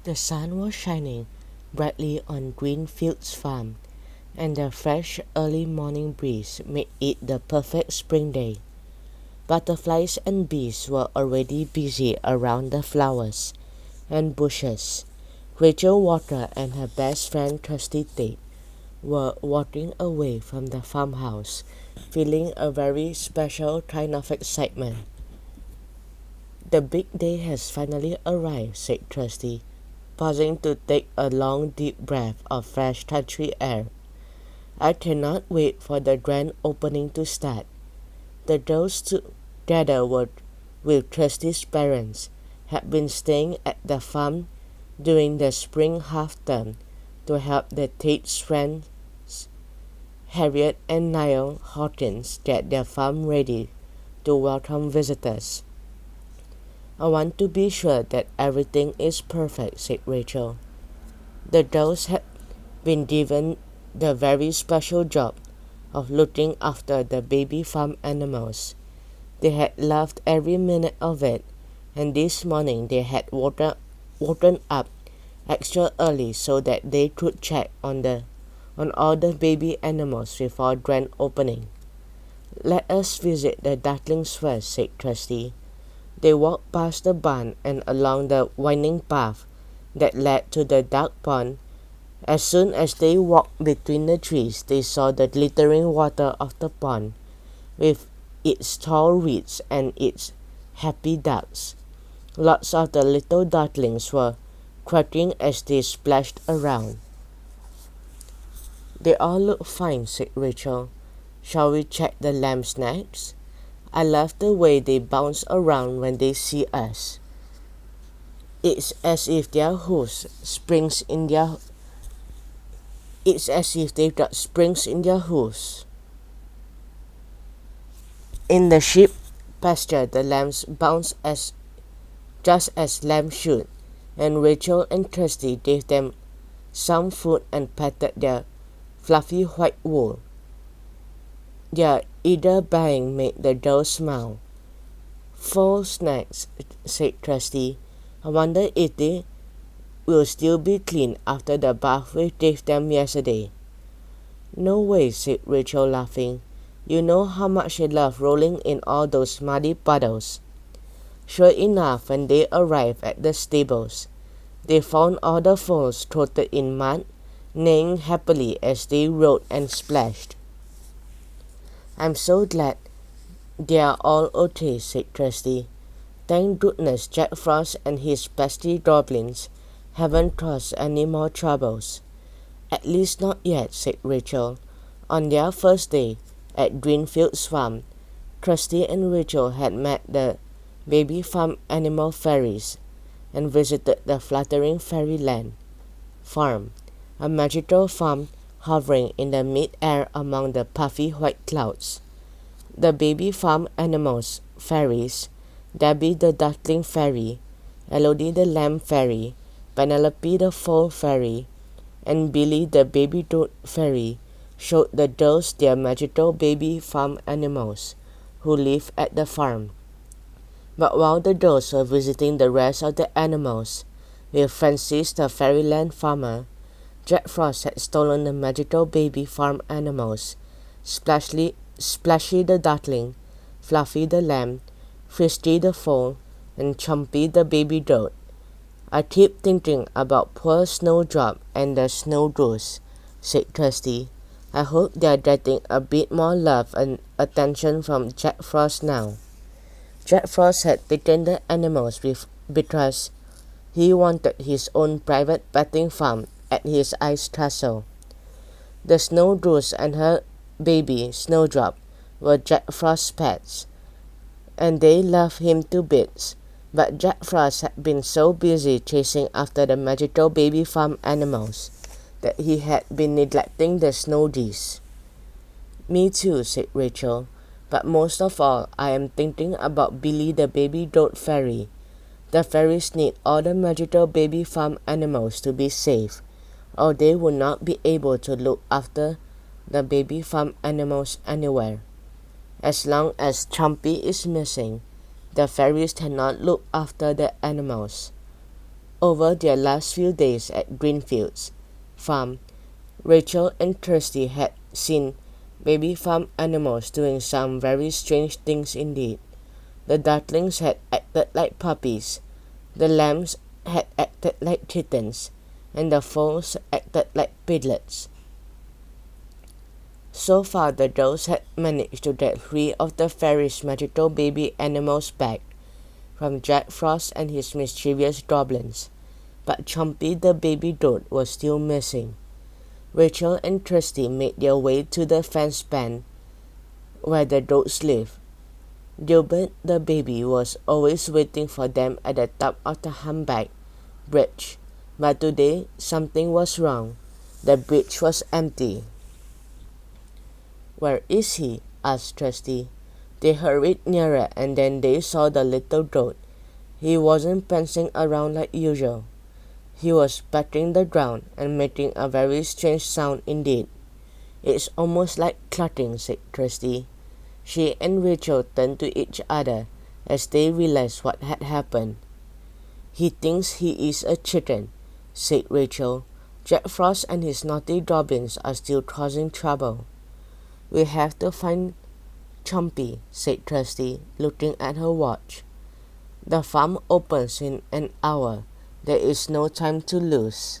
The sun was shining brightly on Greenfield's farm, and the fresh early morning breeze made it the perfect spring day. Butterflies and bees were already busy around the flowers and bushes. Rachel Water and her best friend Trusty Tate were walking away from the farmhouse, feeling a very special kind of excitement. "The big day has finally arrived," said Trusty, pausing to take a long deep breath of fresh country air. "I cannot wait for the grand opening to start." The girls together with Trusty's parents had been staying at the farm during the spring half-term to help the Tate's friends Harriet and Niall Hawkins get their farm ready to welcome visitors. "I want to be sure that everything is perfect," said Rachel. The girls had been given the very special job of looking after the baby farm animals. They had loved every minute of it, and this morning they had woken up extra early so that they could check on all the baby animals before grand opening. "Let us visit the ducklings first," said Trusty. They walked past the barn and along the winding path that led to the duck pond. As soon as they walked between the trees, they saw the glittering water of the pond, with its tall reeds and its happy ducks. Lots of the little ducklings were quacking as they splashed around. "They all look fine," said Rachel. "Shall we check the lambs next? I love the way they bounce around when they see us. It's as if they've got springs in their hooves." In the sheep pasture, the lambs bounced just as lambs should, and Rachel and Kirsty gave them some food and patted their fluffy white wool. Their eager baying made the girls smile. "Fall snacks," said Kirsty. "I wonder if they will still be clean after the bath we gave them yesterday." "No way," said Rachel, laughing. "You know how much they love rolling in all those muddy puddles." Sure enough, when they arrived at the stables, they found all the foals coated in mud, neighing happily as they rolled and splashed. "I'm so glad they are all okay," said Kirsty. "Thank goodness Jack Frost and his pesky goblins haven't caused any more troubles." "At least not yet," said Rachel. On their first day at Greenfield's farm, Kirsty and Rachel had met the baby farm animal fairies and visited the fluttering fairyland farm, a magical farm hovering in the mid-air among the puffy white clouds. The baby farm animals fairies, Debbie the duckling fairy, Elodie the lamb fairy, Penelope the foal fairy, and Billy the baby goat fairy, showed the girls their magical baby farm animals who live at the farm. But while the girls were visiting the rest of the animals with Francis the fairyland farmer, Jack Frost had stolen the magical baby farm animals, Splashy the duckling, Fluffy the lamb, Frisky the foal, and Chumpy the baby goat. "I keep thinking about poor Snowdrop and the snow goose," said Kirsty. "I hope they're getting a bit more love and attention from Jack Frost now." Jack Frost had taken the animals because he wanted his own private petting farm at his ice castle. The snow goose and her baby Snowdrop were Jack Frost's pets, and they loved him to bits. But Jack Frost had been so busy chasing after the magical baby farm animals that he had been neglecting the snow geese. "Me too," said Rachel. "But most of all, I am thinking about Billy the baby goat fairy. The fairies need all the magical baby farm animals to be safe, or they would not be able to look after the baby farm animals anywhere. As long as Chumpy is missing, the fairies cannot look after the animals." Over their last few days at Greenfields farm, Rachel and Kirsty had seen baby farm animals doing some very strange things indeed. The ducklings had acted like puppies, the lambs had acted like kittens, and the foals acted like piglets. So far, the girls had managed to get 3 of the fairy's magical baby animals back from Jack Frost and his mischievous goblins, but Chompy the baby goat was still missing. Rachel and Kirsty made their way to the fence pen where the goats lived. Gilbert the baby was always waiting for them at the top of the humpback bridge, but today something was wrong. The bridge was empty. "Where is he?" asked Kirsty. They hurried nearer and then they saw the little goat. He wasn't prancing around like usual. He was patting the ground and making a very strange sound indeed. "It's almost like clucking," said Kirsty. She and Rachel turned to each other as they realized what had happened. "He thinks he is a chicken," said Rachel. "Jack Frost and his naughty goblins are still causing trouble." "We have to find Chompy," said Kirsty, looking at her watch. "The farm opens in an hour. There is no time to lose."